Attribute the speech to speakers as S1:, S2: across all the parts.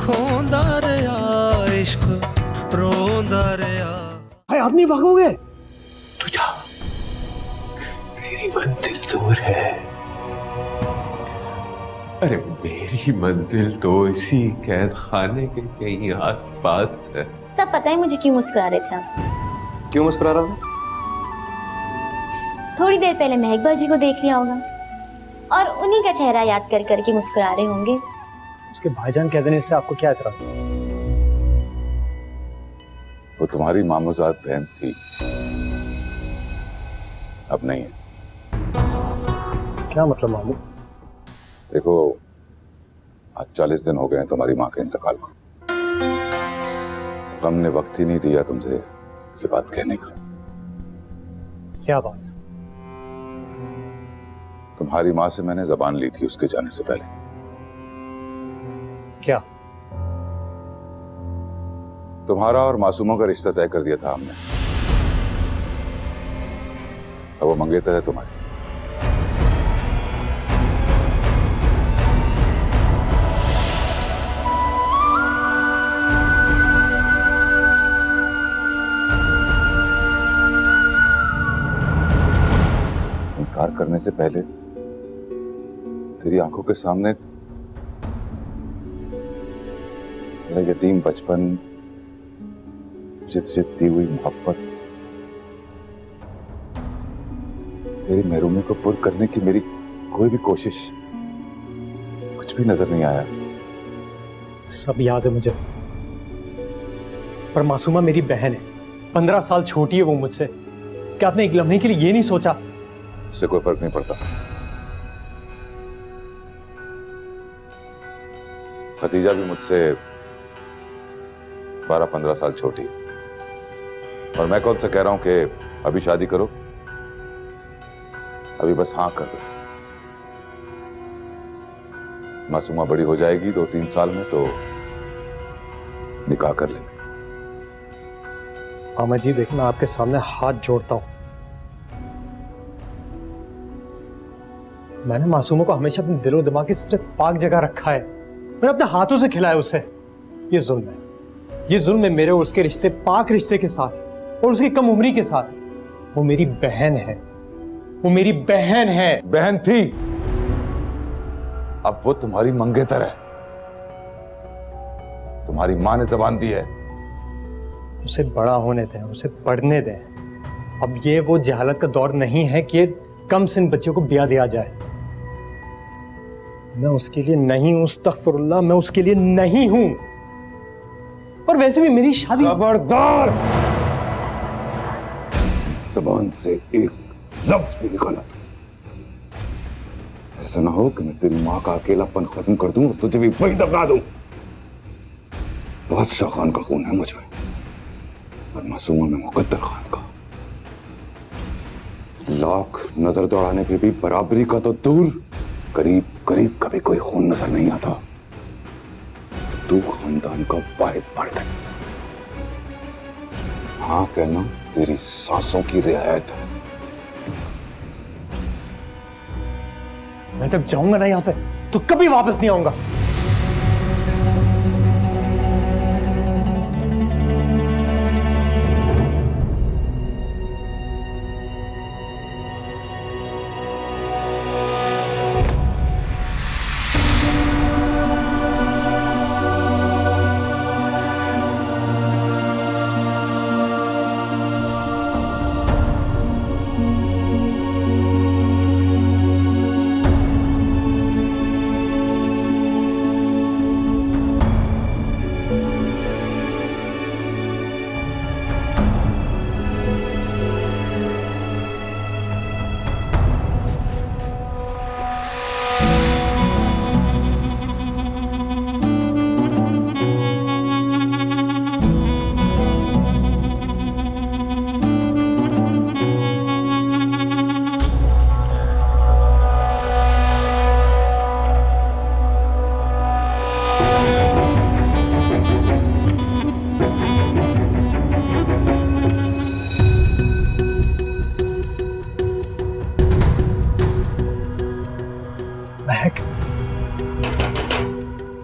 S1: खोंदा रहा इश्क रोंदा रहा।
S2: भाई आप नहीं भागोगे?
S1: तू जा, मेरी मंजिल दूर है।
S3: अरे मेरी मंजिल तो इसी कैद खाने के कहीं आस पास है।
S4: सब पता है मुझे क्यों मुस्कुरा रहे थे आप।
S2: क्यों मुस्कुरा रहा था?
S4: थोड़ी देर पहले महक बाजी को देख लिया होगा और उन्हीं का चेहरा याद कर करके मुस्कुरा रहे होंगे।
S2: उसके भाईजान कह देने से आपको क्या एतराज है?
S5: वो तुम्हारी मामूजात बहन थी, अब नहीं है।
S2: क्या मतलब मामू?
S5: देखो, आज 40 दिन हो गए हैं तुम्हारी माँ के इंतकाल को। हमने वक्त ही नहीं दिया तुमसे ये बात कहने का।
S2: क्या बात?
S5: तुम्हारी माँ से मैंने जबान ली थी उसके जाने से पहले।
S2: क्या?
S5: तुम्हारा और मासूमों का रिश्ता तय कर दिया था हमने। अब वो मंगेतर है तुम्हारी। इनकार करने से पहले तेरी आंखों के सामने तेरा यतीम बचपन, तुझे दी हुई मोहब्बत, तेरी महरूमी को पुर करने की मेरी कोई भी कोशिश, कुछ भी नजर नहीं आया।
S2: सब याद है मुझे, पर मासूमा मेरी बहन है, 15 साल छोटी है वो मुझसे। क्या आपने एक लम्हे के लिए ये नहीं सोचा?
S5: इससे कोई फर्क नहीं पड़ता। खतीजा भी मुझसे 12-15 साल छोटी, और मैं कौन सा कह रहा हूं कि अभी शादी करो। अभी बस हाँ कर दो। मासूमा बड़ी हो जाएगी 2-3 साल में तो निकाह कर लेंगे।
S2: मामा जी देखना, आपके सामने हाथ जोड़ता हूं। मैंने मासूमों को हमेशा अपने दिलो दिमाग की सबसे पाक जगह रखा है। मैंने अपने हाथों से खिलाया उसे। ये जुल्म है, ये जुल्म है मेरे और उसके रिश्ते, पाक रिश्ते के साथ और उसकी कम उम्री के साथ। वो मेरी बहन है, वो मेरी बहन है।
S5: बहन थी, अब वो तुम्हारी मंगेतर है। तुम्हारी मां ने जबान दी है।
S2: उसे बड़ा होने दें, उसे पढ़ने दें। अब ये वो जहालत का दौर नहीं है कि कम सिन बच्चों को ब्याह दिया जाए। मैं उसके लिए नहीं हूं, अस्तगफिरुल्लाह, मैं उसके लिए नहीं हूं। और वैसे भी मेरी शादी।
S5: खबरदार, जबान से एक लफ्ज भी निकाला तो ऐसा ना हो कि मैं तेरी मां का अकेलापन खत्म कर दूं और तुझे भी वहीं दफना दूं। बादशाह खान का खून है मुझ में और मासूमा में मुकद्दर खान का। लाख नजर दौड़ाने पे भी बराबरी का तो दूर, करीब करीब कभी कोई खून नजर नहीं आता। तू खानदान का वाहिद मर्द है। हाँ कहना तेरी सांसों की रियायत है।
S2: मैं जब जाऊंगा ना यहां से तो कभी वापस नहीं आऊंगा।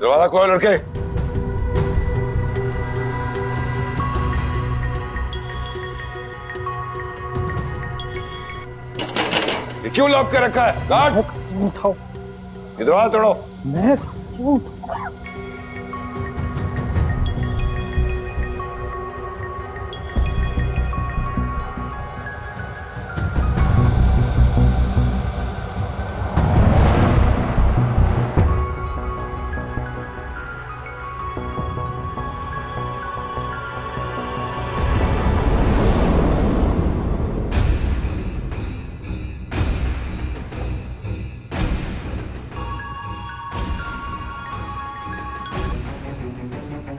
S5: दरवाजा खोलो लड़के। ये क्यों लॉक कर रखा है? गार्ड,
S2: फोन उठाओ।
S5: ये दरवाजा तोड़ो।
S2: मैं फोन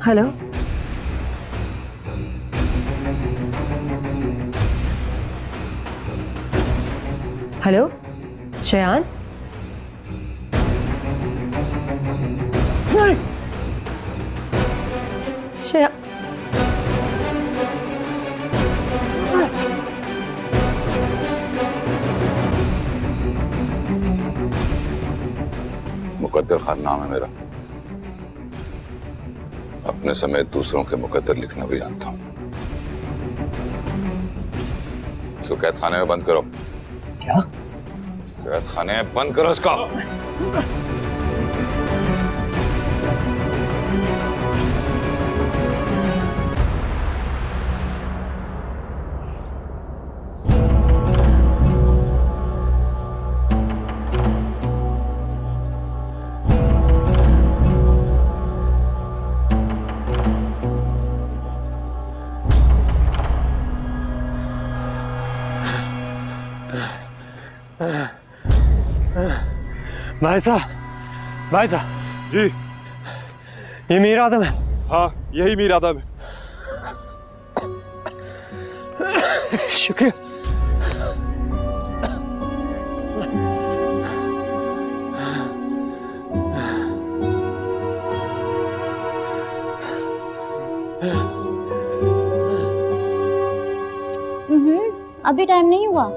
S6: हेलो, हेलो, शयान। शया
S5: मुकद्दर खान नाम है मेरा। अपने समेत दूसरों के मुकद्दर लिखना भी जानता हूं। इसको कैद खाने में बंद करो।
S2: क्या?
S5: कैद खाने में बंद करो इसको।
S2: भाई साहब
S7: जी।
S2: ये मीर आदम है।
S7: हाँ, यही मीर आदम है।
S2: शुक्रिया।
S4: अभी टाइम नहीं हुआ।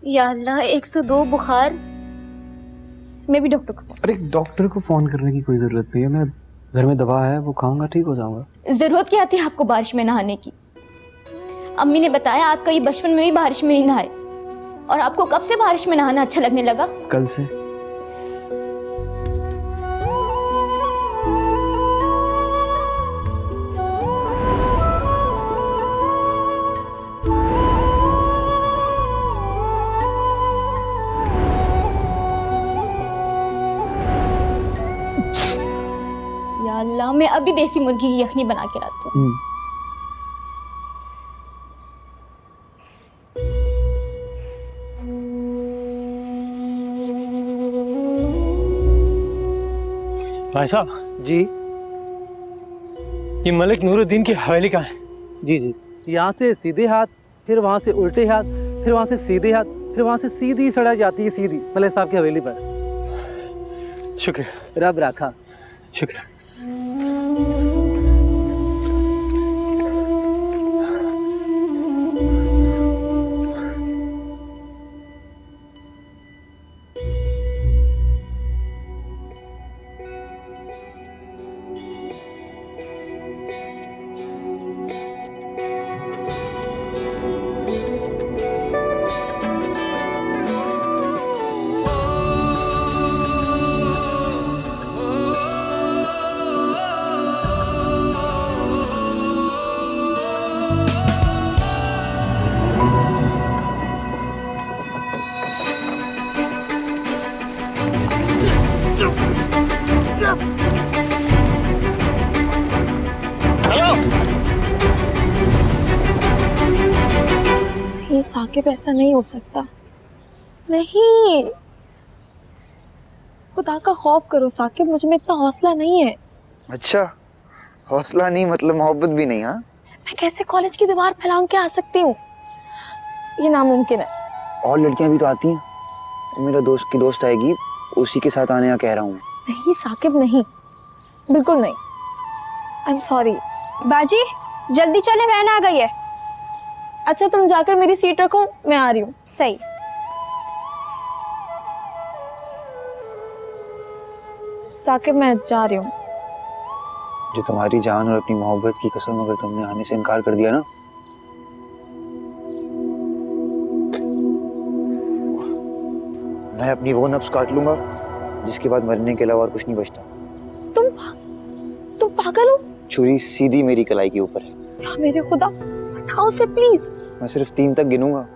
S4: या अल्लाह, 102 बुखार। मैं भी डॉक्टर को
S8: अरे डॉक्टर को फोन करने की कोई जरूरत नहीं है, मैं घर में दवा है वो खाऊंगा, ठीक हो जाऊंगा।
S4: जरूरत क्या थी आपको बारिश में नहाने की? अम्मी ने बताया आप कहीं बचपन में भी बारिश में नहीं नहाए, और आपको कब से बारिश में नहाना अच्छा लगने लगा?
S8: कल से।
S4: या अल्लाह, मैं अभी देसी मुर्गी की यखनी बना के लाती हूँ।
S2: भाई साहब
S9: जी
S2: ये मलिक नूरुद्दीन की हवेली कहाँ है?
S9: जी जी, यहाँ से सीधे हाथ, फिर वहाँ से उल्टे हाथ, फिर वहाँ से सीधे हाथ, फिर वहाँ से सीधी सड़क जाती है सीधी मलिक साहब की हवेली पर।
S2: शुक्रिया।
S9: रब रखा।
S2: शुक्रिया।
S6: ये साकिब ऐसा नहीं हो सकता। नहीं, खुदा का खौफ करो साकिब, मुझ में इतना हौसला नहीं है।
S10: अच्छा, हौसला नहीं मतलब मोहब्बत भी नहीं? हाँ,
S6: मैं कैसे कॉलेज की दीवार फैलाऊं के आ सकती हूँ? ये नामुमकिन है।
S10: और लड़कियां भी तो आती हैं। मेरा दोस्त की दोस्त आएगी, उसी के साथ आने का कह रहा हूँ।
S6: नहीं साकिब, नहीं, बिल्कुल नहीं। I am sorry.
S11: बाजी जल्दी चले, वैन आ गई है।
S6: अच्छा तुम जाकर मेरी सीट रखो, मैं आ रही हूँ।
S11: सही।
S6: साकिब मैं जा रही हूँ।
S10: जो तुम्हारी जान और अपनी मोहब्बत की कसम अगर तुमने आने से इनकार कर दिया ना, मैं अपनी वो नफ्स काट लूंगा जिसके बाद मरने के अलावा और कुछ नहीं बचता।
S6: तुम पागल हो?
S10: छुरी सीधी मेरी कलाई के ऊपर है।
S6: या मेरे खुदा, हटाओ उसे प्लीज।
S10: मैं सिर्फ 3 तक गिनूंगा।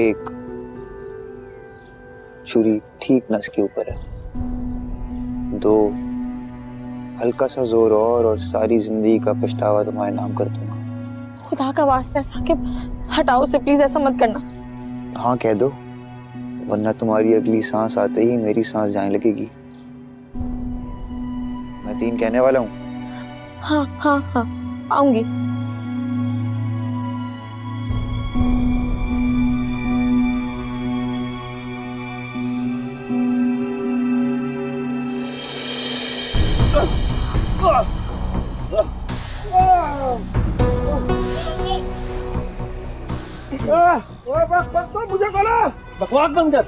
S10: 1, छुरी ठीक नस के ऊपर है। 2, हल्का सा जोर और सारी जिंदगी का पछतावा तुम्हारे नाम कर दूंगा।
S6: खुदा का वास्ता है साकिब, हटाओ उसे प्लीज, ऐसा मत करना।
S10: हाँ कह दो, वरना तुम्हारी अगली सांस आते ही मेरी सांस जाने लगेगी। मैं 3 कहने वाला हूँ।
S6: हाँ हाँ हाँ, आऊंगी।
S9: मुझे बोला बकवास बंद कर।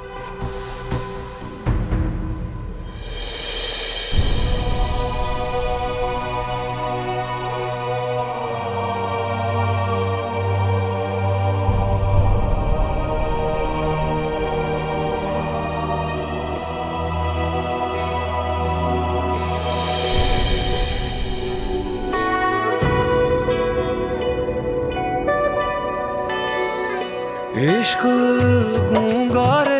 S1: इश्क गूंगा रे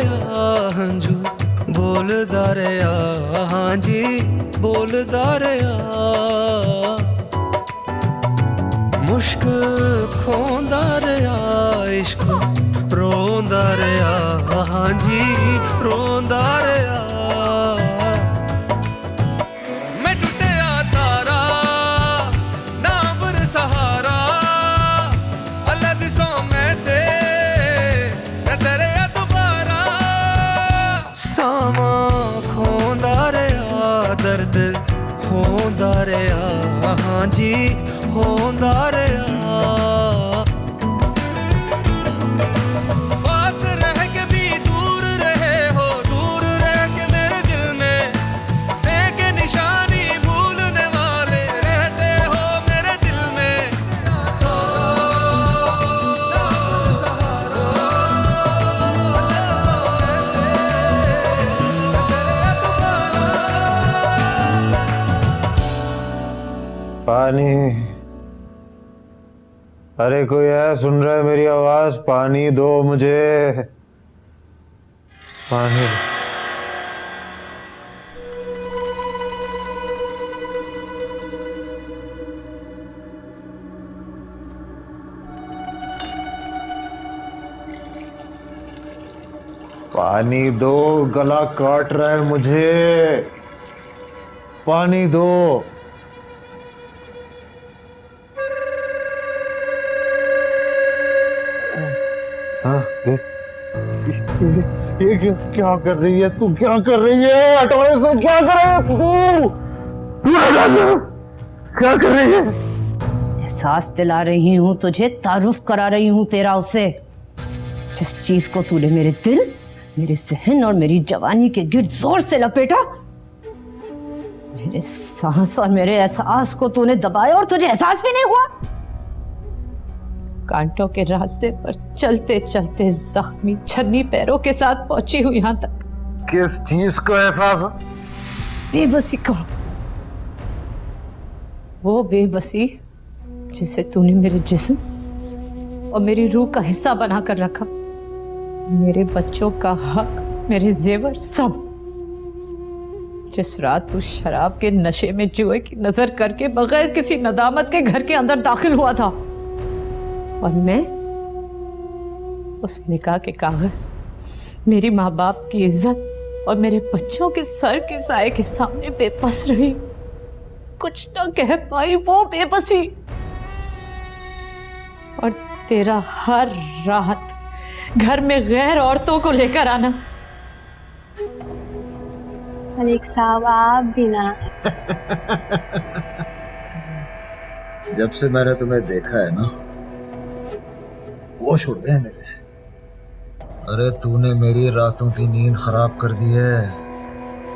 S1: हंजू बोलदा रे हाँ जी बोलदा रे मुश्क खोंदा रे इश्क रोंदा रे हाँ जी रोंदा रे मैं टूटिया तारा ना बर सहारा अलग सो मैं थे सामा खोंदा रे दर्द होंदा रे हाँ जी होंदा रे पास रह के भी दूर रहे हो, दूर रह के मेरे दिल में एक निशानी भूलने वाले रहते हो मेरे दिल में।
S12: पानी, अरे कोई है सुन रहा है मेरी आवाज? पानी दो मुझे, पानी। पानी दो, गला काट रहा है मुझे, पानी दो। हाँ, ये क्या कर रही है तू? क्या कर रही है? हटोने से क्या कर रही है तू? क्या कर रही है?
S13: एहसास दिला रही हूँ तुझे, तारुफ करा रही हूँ तेरा उसे। जिस चीज को तूने मेरे दिल, मेरे जहन और मेरी जवानी के गिर्द जोर से लपेटा, मेरे सांस और मेरे एहसास को तूने दबाया और तुझे एहसास भी नहीं हुआ। कांटों के रास्ते पर चलते चलते जख्मी छन्नी पैरों के साथ पहुंची हूं यहां तक।
S12: किस चीज को एहसास?
S13: बेबसी का, वो बेबसी जिसे तूने मेरे जिस्म और मेरी रूह का हिस्सा बनाकर रखा। मेरे बच्चों का हक, मेरे जेवर, सब। जिस रात तू शराब के नशे में जुए की नजर करके बगैर किसी नदामत के घर के अंदर दाखिल हुआ था, और मैं उस निकाह के कागज, मेरी माँ बाप की इज्जत और मेरे बच्चों के सर के साए के सामने बेबस रही, कुछ ना कह पाई। वो बेबसी। और तेरा हर रात घर में गैर औरतों को लेकर आना।
S11: मलिक साहब आप भी ना।
S14: जब से मैंने तुम्हें देखा है ना, होश उड़ गए मेरे। अरे तूने मेरी रातों की नींद खराब कर दी है।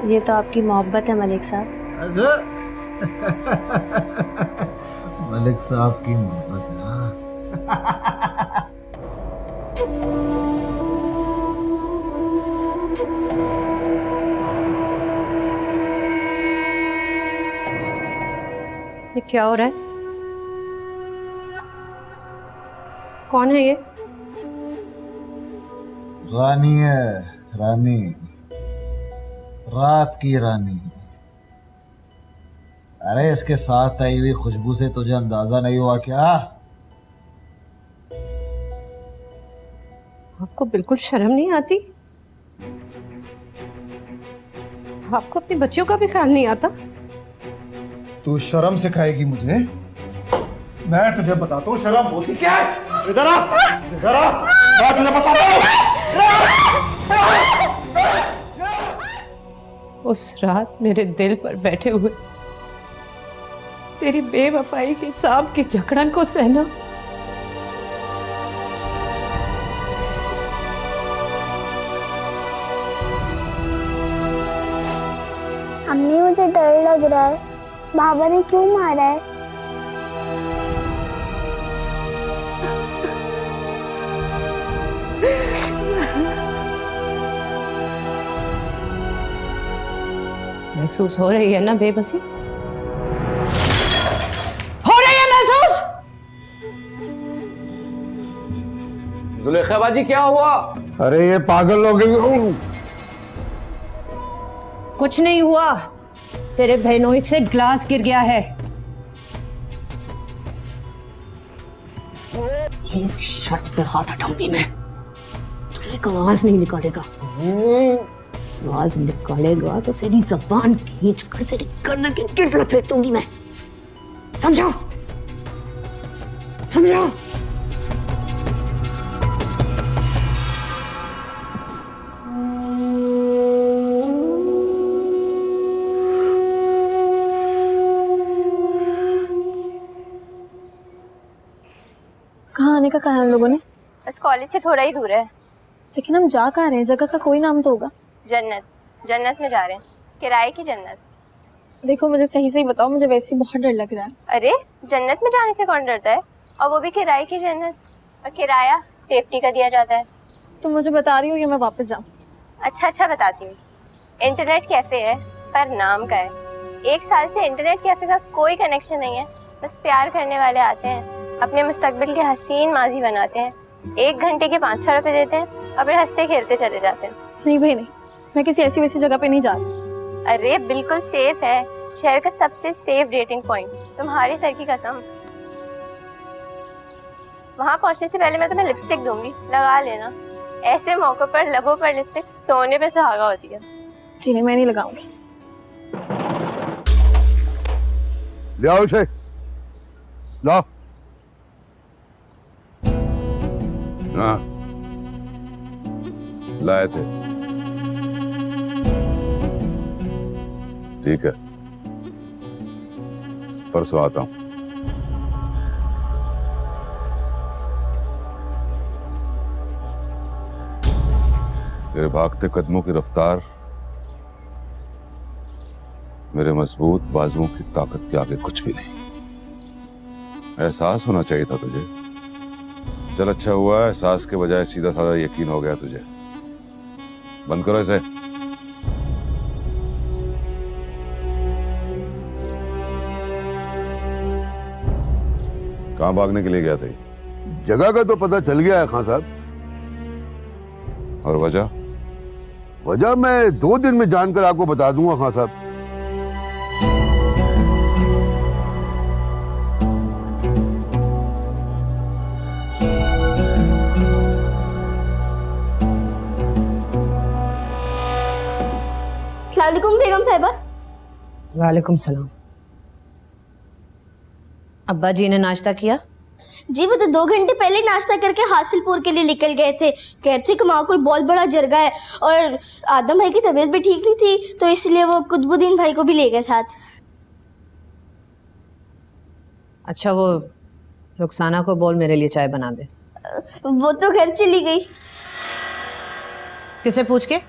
S11: ये तो आपकी मोहब्बत है मलिक साहब।
S14: मलिक साहब की मोहब्बत है।
S13: ये क्या हो रहा है? कौन है ये?
S14: रानी है, रानी, रात की रानी। अरे इसके साथ आई हुई खुशबू से तुझे अंदाजा नहीं हुआ क्या?
S13: आपको बिल्कुल शर्म नहीं आती? आपको अपने बच्चों का भी ख्याल नहीं आता?
S12: तू शर्म सिखाएगी मुझे? मैं तुझे बताता हूँ शर्म होती क्या है। इधर आ, इधर आ, मैं तुझे बताता हूँ।
S13: उस रात मेरे दिल पर बैठे हुए तेरी बेवफाई के सांप की जकड़न को सहना
S11: अम्मी मुझे डर लग रहा है, बाबा ने क्यों मारा है?
S13: महसूस हो रही है ना बेबसी? हो रही है महसूस?
S5: जुलेखा बाजी क्या हुआ?
S12: अरे ये पागल लोग
S13: कुछ नहीं हुआ, तेरे बहनोई से ग्लास गिर गया है। एक शर्त पे हाथ हटाऊंगी मैं, एक आवाज नहीं निकालेगा। आवाज निकालेगा तो तेरी जबान खींच कर तेरी गर्दन के गिर्द लपेट दूंगी मैं, समझा? समझा?
S6: कहाँ आने का कहा है हम लोगों ने?
S4: बस कॉलेज से थोड़ा ही दूर है।
S6: लेकिन हम जा कहाँ रहे हैं? जगह का कोई नाम तो होगा।
S4: जन्नत, जन्नत में जा रहे हैं, किराए की जन्नत।
S6: देखो मुझे सही सही बताओ, मुझे वैसे ही बहुत डर लग रहा है।
S4: अरे जन्नत में जाने से कौन डरता है, और वो भी किराए की जन्नत। और किराया सेफ्टी का दिया जाता है।
S6: तुम मुझे बता रही हो या मैं वापस जाऊँ?
S4: अच्छा बताती हूँ। इंटरनेट कैफे है पर नाम का है। 1 साल से इंटरनेट कैफे का कोई कनेक्शन नहीं है, बस प्यार करने वाले आते हैं, अपने मुस्तकबिल के हसीन माजी बनाते हैं, 1 घंटे के 500 रुपए देते हैं और फिर हंसते खेलते चले जाते हैं।
S6: नहीं भाई नहीं, मैं किसी ऐसी वैसी जगह पे नहीं जा रही।
S4: अरे बिल्कुल सेफ है, शहर का सबसे सेफ डेटिंग पॉइंट, तुम्हारी सर की कसम। वहाँ पहुँचने से पहले मैं तुम्हें लिपस्टिक दूंगी, लगा लेना। ऐसे मौकों पर लबों पर लिपस्टिक सोने पे सुहागा होती है।
S6: जी नहीं, मैं नहीं लगाऊंगी।
S5: ले आओ उसे, लाओ। हाँ, लाए थे। ठीक है, परसों आता हूं। तेरे भागते कदमों की रफ्तार मेरे मजबूत बाजुओं की ताकत के आगे कुछ भी नहीं। एहसास होना चाहिए था तुझे। चल अच्छा हुआ, एहसास के बजाय सीधा साधा यकीन हो गया तुझे। बंद करो इसे। कहां भागने के लिए गया था?
S15: जगह का तो पता चल गया है खान साहब।
S5: और वजह?
S15: वजह मैं 2 दिन में जानकर आपको बता दूंगा खान साहब।
S4: अस्सलामुअलैकुम बेगम साहिबा।
S13: वालेकुम सलाम। अब्बा जी ने नाश्ता किया?
S4: जी वो तो 2 घंटे पहले नाश्ता करके हासिलपुर के लिए निकल गए थे। कहते थे कि वहाँ कोई बहुत बड़ा जरगा है और आदम भाई की तबीयत भी ठीक नहीं थी, तो इसलिए वो कुतुबुद्दीन भाई को भी ले गए साथ।
S13: अच्छा वो रुखसाना को बोल मेरे लिए चाय बना दे।
S4: वो तो घर चली गई।
S13: किसे पूछ के?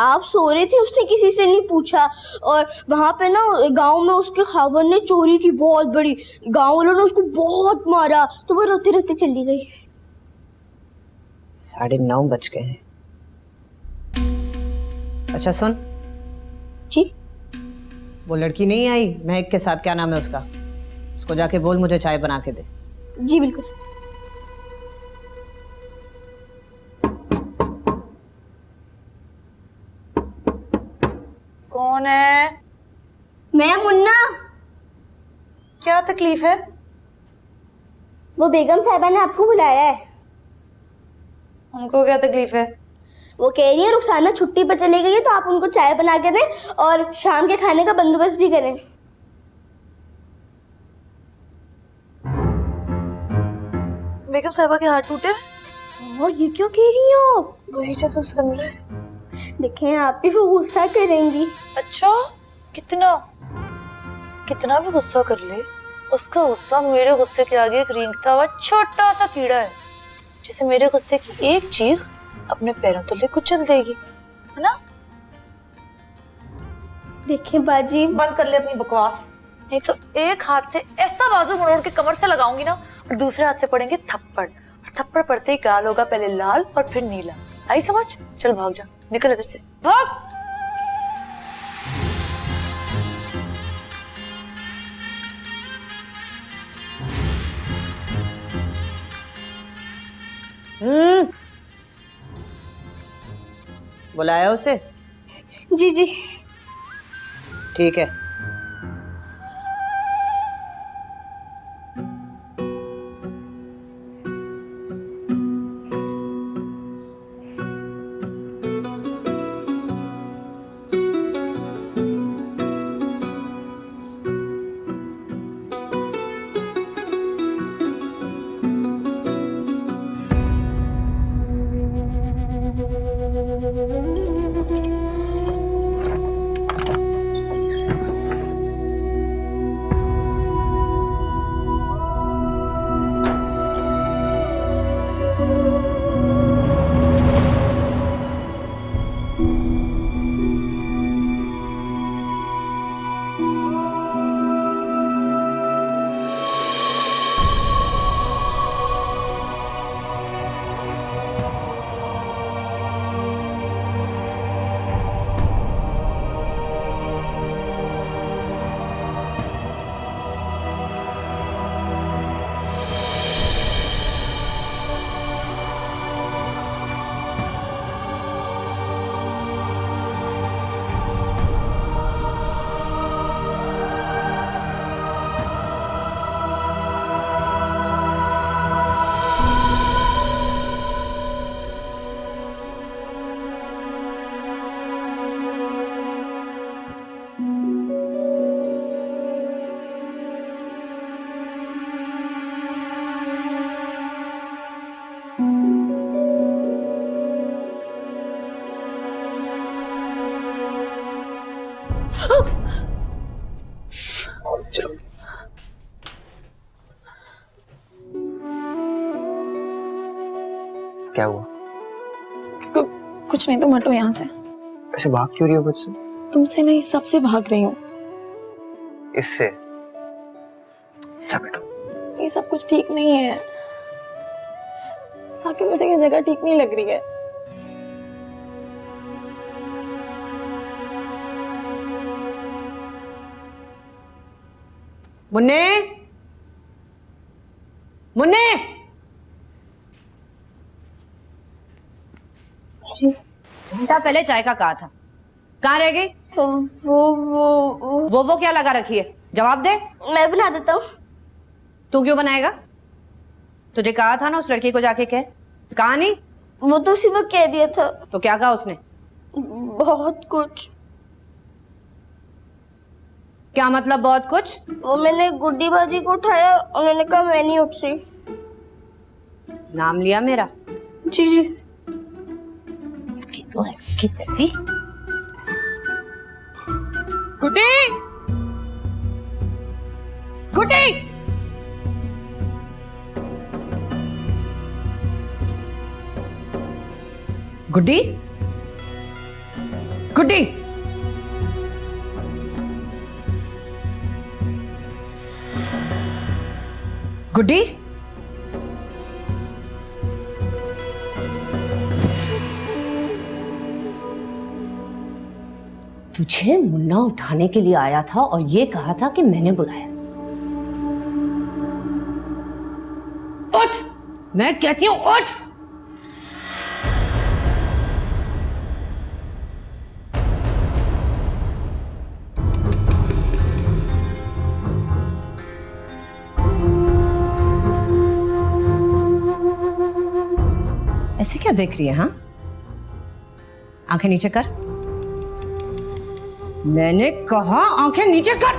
S11: आप सो रहे थे, उसने किसी से नहीं पूछा। और वहाँ पे ना गांव में उसके खावर ने चोरी की बहुत बड़ी, गांव वालों ने उसको बहुत मारा, तो वो रोते रोते चली गई।
S13: 9:30 बज गए हैं। अच्छा सुन
S11: जी।
S13: वो लड़की नहीं आई महक के साथ, क्या नाम है उसका, उसको जाके बोल मुझे चाय बना के दे।
S11: जी बिल्कुल।
S13: कौन है?
S11: मैं मुन्ना।
S13: क्या तकलीफ है?
S11: वो बेगम साहिबा ने आपको बुलाया है।
S13: उनको क्या तकलीफ है?
S11: वो कह रही है रुखसाना छुट्टी पर चली गई है, तो आप उनको चाय बना के दें और शाम के खाने का बंदोबस्त भी करें।
S13: बेगम साहिबा के हाथ टूटे?
S11: और ये क्यों कह रही हो?
S13: वही जो तो सुन रहे।
S11: देखें आप भी वो गुस्सा करेंगी।
S13: अच्छा कितना कितना भी गुस्सा कर ले, उसका गुस्सा मेरे गुस्से के आगे एक रेंगता हुआ छोटा सा कीड़ा है, जिसे मेरे गुस्से की एक चीख अपने पैरों तले कुचल देगी, है ना?
S11: देखें बाजी,
S13: बंद कर ले अपनी बकवास, नहीं तो एक हाथ से ऐसा बाजू मरोड़ के कमर से लगाऊंगी ना, और दूसरे हाथ से पड़ेंगे थप्पड़, और थप्पड़ पड़ते ही गाल होगा पहले लाल और फिर नीला। आई समझ? चल भाग जा, निकल इधर से, भाग। बुलाया उसे?
S11: जी जी
S13: ठीक है।
S10: क्या हुआ?
S6: कुछ नहीं, तुम हटो यहाँ से।
S10: ऐसे भाग क्यों रही हो मुझसे?
S6: तुमसे नहीं, सबसे भाग रही हूँ।
S10: इससे? अच्छा बैठो।
S6: ये सब कुछ ठीक नहीं है साकिब, मुझे ये जगह ठीक नहीं लग रही है।
S13: मुन्ने, मुन्ने।
S11: जी।
S13: घंटा पहले चाय का कहा था, कहाँ रह गई? वो क्या लगा रखी है? जवाब दे।
S11: मैं बना देता हूँ।
S13: तू क्यों बनाएगा? तुझे कहा था ना उस लड़की को जाके कह, कहा नहीं?
S11: वो तो उसी वक्त कह दिया था।
S13: तो क्या कहा उसने?
S11: बहुत कुछ।
S13: क्या मतलब बहुत कुछ?
S11: वो मैंने गुड्डी बाजी को उठाया, उन्होंने कहा मैं नहीं उठ रही।
S13: नाम लिया मेरा?
S11: जी जी।
S13: इसकी तो ऐसी की तैसी।
S11: गुड्डी, गुड्डी।
S13: गुड्डी, गुड्डी, गुड्डी, तुझे मुन्ना उठाने के लिए आया था और ये कहा था कि मैंने बुलाया। उठ, मैं कहती हूं उठ। ऐसे क्या देख रही है? हाँ, आंखें नीचे कर। मैंने कहा आंखें नीचे कर।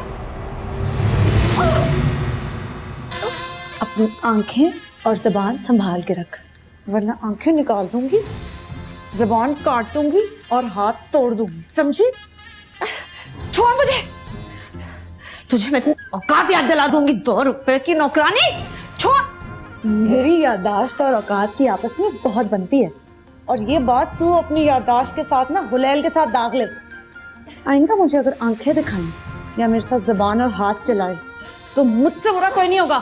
S6: अपनी आंखें और जबान संभाल के रख, वरना आंखें निकाल दूंगी, जबान काट दूंगी और हाथ तोड़ दूंगी, समझी?
S13: छोड़ मुझे, तुझे मैं औकात याद दिला दूंगी। 2 रुपए की नौकरानी, छोड़।
S6: मेरी याददाश्त और औकात की आपस में बहुत बनती है, और ये बात तू अपनी याददाश्त के साथ ना हुलैल के साथ दाग ले। आइंदा मुझे अगर आंखें दिखाई या मेरे साथ जबान और हाथ चलाए तो मुझसे बुरा कोई नहीं होगा।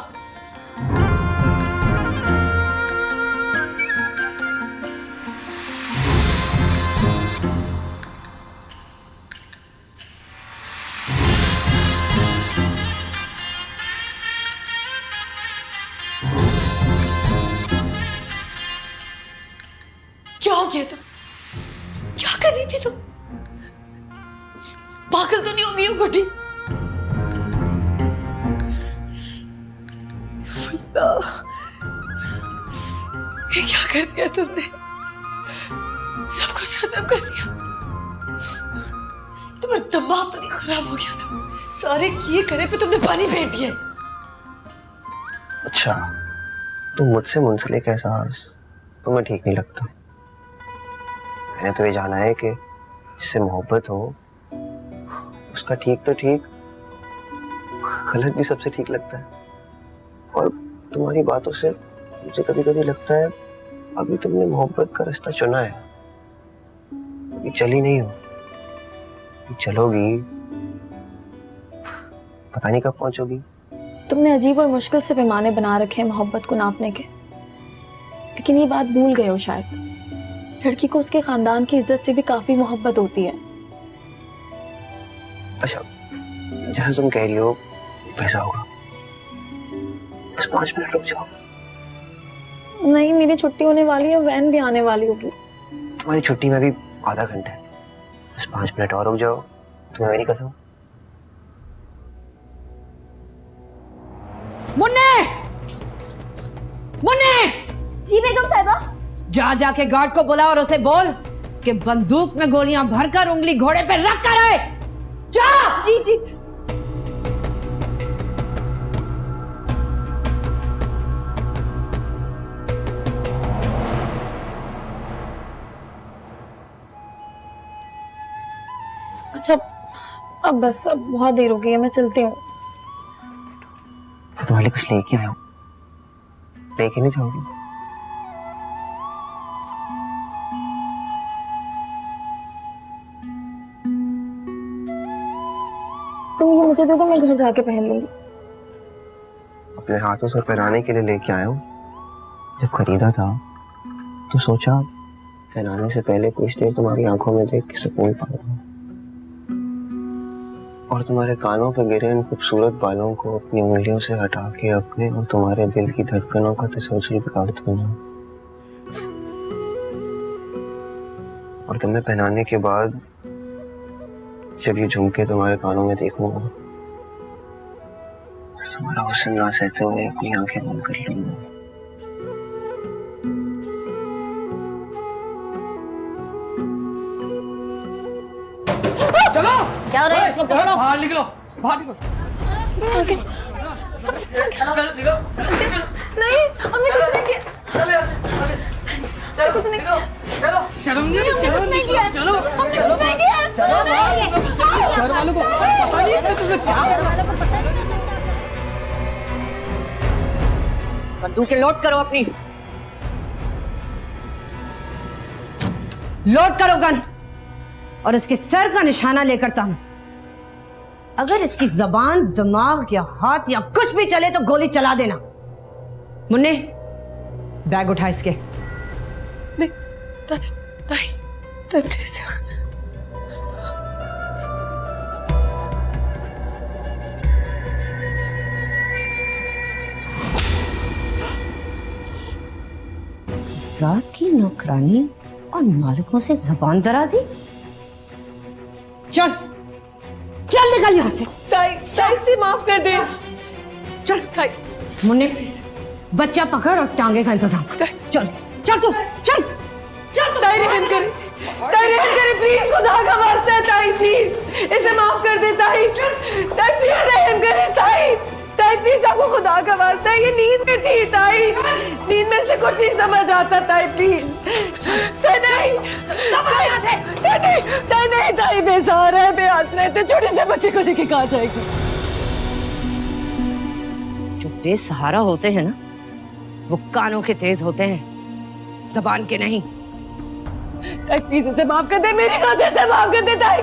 S13: क्या हो गया तुम? क्या कर रही थी तुम? पागल तो नहीं हो गई हो गुड्डी? ये क्या कर दिया तुमने? सब कुछ खत्म कर दिया। तुम्हारा दिमाग तो नहीं खराब हो गया था? सारे किए करे पे तुमने पानी फेर दिए।
S10: अच्छा, तो मुझसे मुंसलिक एहसास तुम्हें ठीक नहीं लगता? मैंने तो ये जाना है कि जिससे मोहब्बत हो उसका ठीक तो ठीक, गलत भी सबसे ठीक लगता है। और तुम्हारी बातों से मुझे कभी कभी लगता है अभी तुमने मोहब्बत का रास्ता चुना है, अभी चली नहीं हो, अभी चलोगी पता नहीं कब पहुंचोगी।
S6: तुमने अजीब और मुश्किल से पैमाने बना रखे हैं मोहब्बत को नापने के, लेकिन ये बात भूल गए हो शायद। लड़की को उसके खानदान की इज्जत से भी काफी मोहब्बत होती है।
S10: अच्छा, जैसे तुम कह रही हो वैसा होगा, बस 5 मिनट रुक जाओ।
S6: नहीं, मेरी छुट्टी होने वाली है, वैन भी आने वाली होगी।
S10: तुम्हारी छुट्टी में भी आधा घंटा है, बस 5 मिनट और रुक जाओ, तुम्हें मेरी कसम।
S13: मुन्ने, मुन्ने।
S11: जी बेगम साहिबा।
S13: जा जाके गार्ड को बुला और उसे बोल कि बंदूक में गोलियां भरकर उंगली घोड़े पे रख कर आए। जा।
S11: जी जी।
S6: अच्छा, अब बस, अब बहुत देर हो गई है, मैं चलती हूँ।
S10: मैं तुम्हारे लिए कुछ लेके आया हूँ, लेके नहीं जाओगी?
S6: तुम ये मुझे दे दो, मैं घर जाके पहन लूंगी।
S10: अपने हाथों से पहनाने के लिए लेके आया हूँ। जब खरीदा था तो सोचा पहनाने से पहले कुछ देर तुम्हारी आंखों में देख के सुकून पाऊंगा, और तुम्हारे कानों पर गिरे इन खूबसूरत बालों को अपनी उंगलियों से हटा के अपने और तुम्हारे दिल की धड़कनों का तसलसल बिगाड़ दूंगा। और तुम्हें पहनाने के बाद जब ये झुमके तुम्हारे कानों में देखूंगा, तुम्हारा हुस्न ना सहते हुए अपनी आंखें बंद कर लूंगा।
S1: चलो,
S11: क्या हो रहा है? इसको पकड़ो।
S1: बाहर निकलो, बाहर निकलो।
S6: साकिब, नहीं, हमने कुछ नहीं किया। कुछ नहीं किया।
S1: शर्म नहीं,
S6: हमने कुछ नहीं किया।
S1: चलो,
S6: हमने कुछ नहीं किया।
S1: घर वालों को पता नहीं है तुम्हें क्या हो रहा है।
S13: बंदूकें लोड करो अपनी, लोड करो गन। और इसके सर का निशाना लेकर तानू। अगर इसकी जबान, दिमाग या हाथ या कुछ भी चले तो गोली चला देना। मुन्ने, बैग उठा इसके।
S11: नहीं, ताई प्लीज।
S13: जात की नौकरानी और मालिकों से जबान दराजी। चल चल निकल यहां से।
S11: ताई से माफ कर दे।
S13: चल
S11: ताई।
S13: मुन्ने प्लीज बच्चा पकड़ और टांगे का इंतजाम कर। चल चल तू चल चल।
S11: ताई रहम करे प्लीज, खुदा का वास्ता है ताई प्लीज इसे माफ कर दे ताई। ताई प्लीज रहम करे ताई प्लीज, आपको खुदा का वास्ता है, ये नींद में थी ताई, नींद में से कुछ नहीं समझ आता ताई प्लीज। ताई बेसहारा है, बेआसरा है, तो छोटे से बच्चे को लेके कहाँ जाएगी?
S13: जो बेसहारा होते हैं ना वो कानों के तेज होते हैं, जबान के नहीं।
S11: ताई प्लीज इसे माफ कर दे, मेरी गलती से माफ कर दे ताई।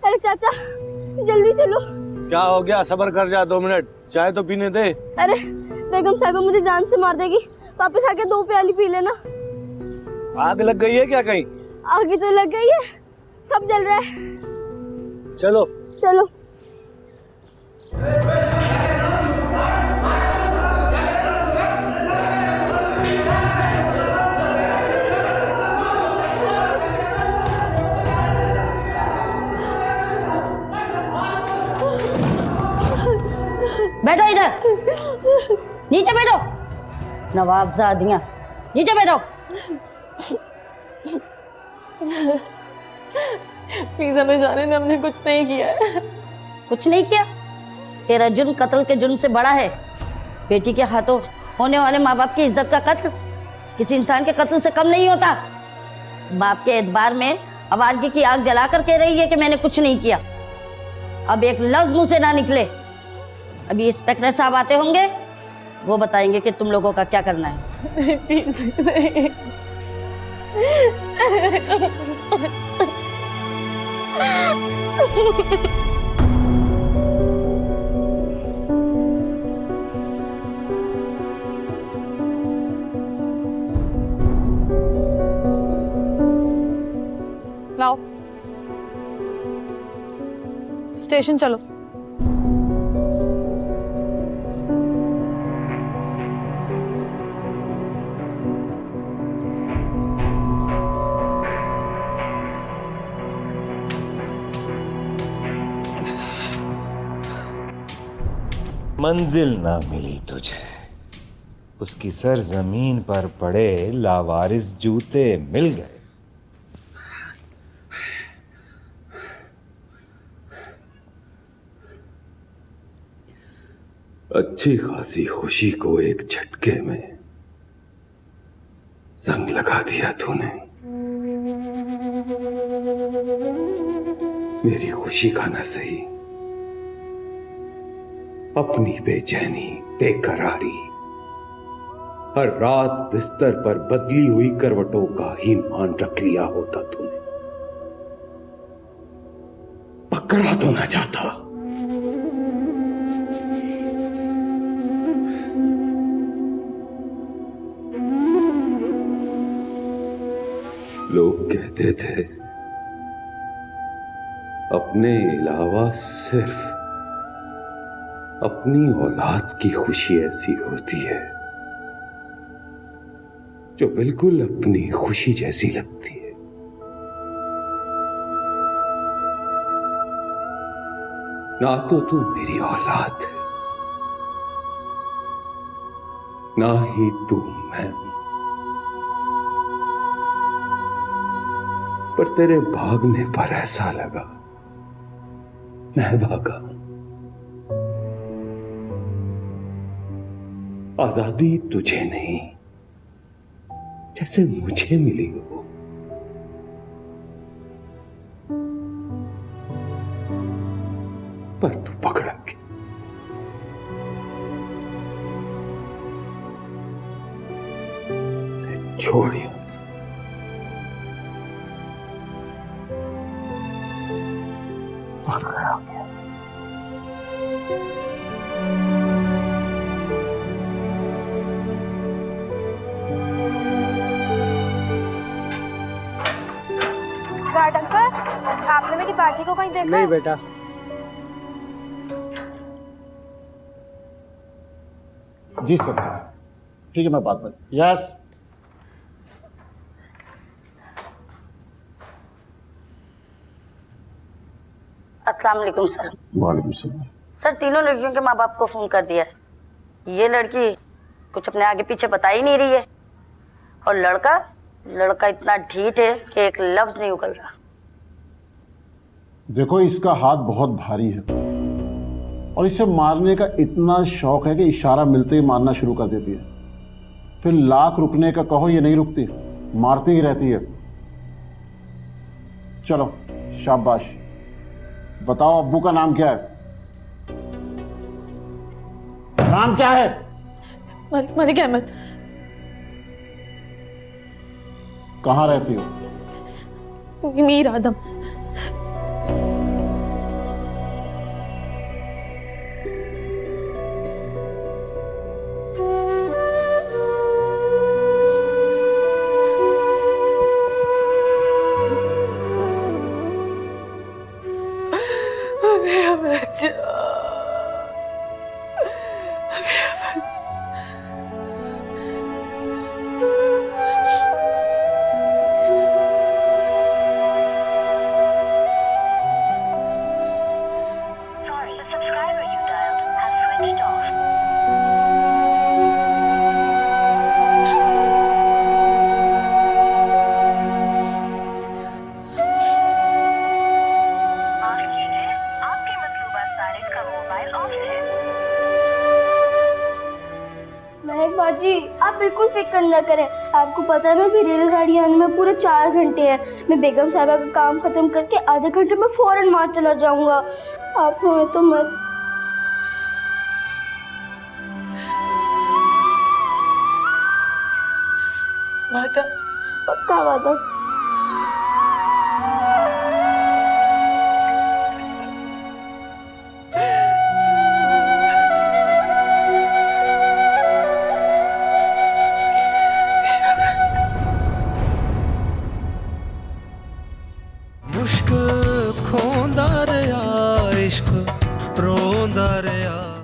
S11: अरे चाचा जल्दी चलो।
S9: क्या हो गया? सब्र कर जा, 2 मिनट चाय तो पीने दे।
S11: अरे बेगम साहिबा मुझे जान से मार देगी, वापस आके 2 प्याली पी लेना।
S9: आग लग गई है क्या कहीं?
S11: आग तो लग गई है, सब जल रहा है।
S9: चलो
S11: चलो।
S6: बैठो इधर, नीचे बैठो। नवाबजादियां, नीचे बैठो।
S11: प्लीज हमें जाने दे, हमने कुछ नहीं किया है।
S6: कुछ नहीं किया? तेरा जुर्म कत्ल के जुर्म से बड़ा है। बेटी के हाथों होने वाले माँ बाप की इज्जत का कत्ल किसी इंसान के कत्ल से कम नहीं होता। बाप के एतबार में आवारगी की आग जला कर कह रही है कि मैंने कुछ नहीं किया। अब एक लफ्ज मुंह से ना निकले। अभी इंस्पेक्टर साहब आते होंगे, वो बताएंगे कि तुम लोगों का क्या करना है।
S11: लाओ स्टेशन चलो।
S16: मंजिल ना मिली तुझे, उसकी सर जमीन पर पड़े लावारिस जूते मिल गए।
S3: अच्छी खासी खुशी को एक झटके में जंग लगा दिया तूने। मेरी खुशी का ना सही, अपनी बेचैनी, बेकरारी, हर रात बिस्तर पर बदली हुई करवटों का ही मान रख लिया होता तूने। पकड़ा तो ना जाता। लोग कहते थे अपने अलावा सिर्फ अपनी औलाद की खुशी ऐसी होती है जो बिल्कुल अपनी खुशी जैसी लगती है। ना तो तू मेरी औलाद है, ना ही तू मैं हूं, पर तेरे भागने पर ऐसा लगा मैं भागा हूं। आजादी तुझे नहीं, जैसे मुझे मिली हो। पर तू पकड़ा के छोड़िए।
S4: गार्ड अंकल, आपने मेरी बाजी को कहीं देखा?
S9: नहीं बेटा। जी सर, ठीक है, मैं बात कर। यस।
S17: अस्सलाम वालेकुम सर।
S15: वालेकुम सलाम।
S17: सर, तीनों लड़कियों के माँ बाप को फोन कर दिया है। ये लड़की कुछ अपने आगे पीछे बता ही नहीं रही है, और लड़का इतना ढीठ है कि एक लफ्ज नहीं उगल रहा।
S15: देखो, इसका हाथ बहुत भारी है और इसे मारने का इतना शौक है कि इशारा मिलते ही मारना शुरू कर देती है। फिर लाख रुकने का कहो, ये नहीं रुकती, मारती ही रहती है। चलो शाबाश, बताओ अब्बू का नाम क्या है? नाम क्या है?
S11: मलिक अहमद।
S15: कहाँ रहती हो?
S11: मीर आदम। मेरा बच्चा,
S4: बाजी, आप बिल्कुल फिक्र न करें। आपको पता है ना भी रेलगाड़ी आने में पूरे 4 घंटे हैं। मैं बेगम साहबा का काम खत्म करके आधे घंटे में फौरन वहां चला जाऊंगा। आप हमें तो मत।
S11: वादा?
S4: पक्का वादा।
S1: मुश्क खोंदा रहा इश्क रोंदा रहा।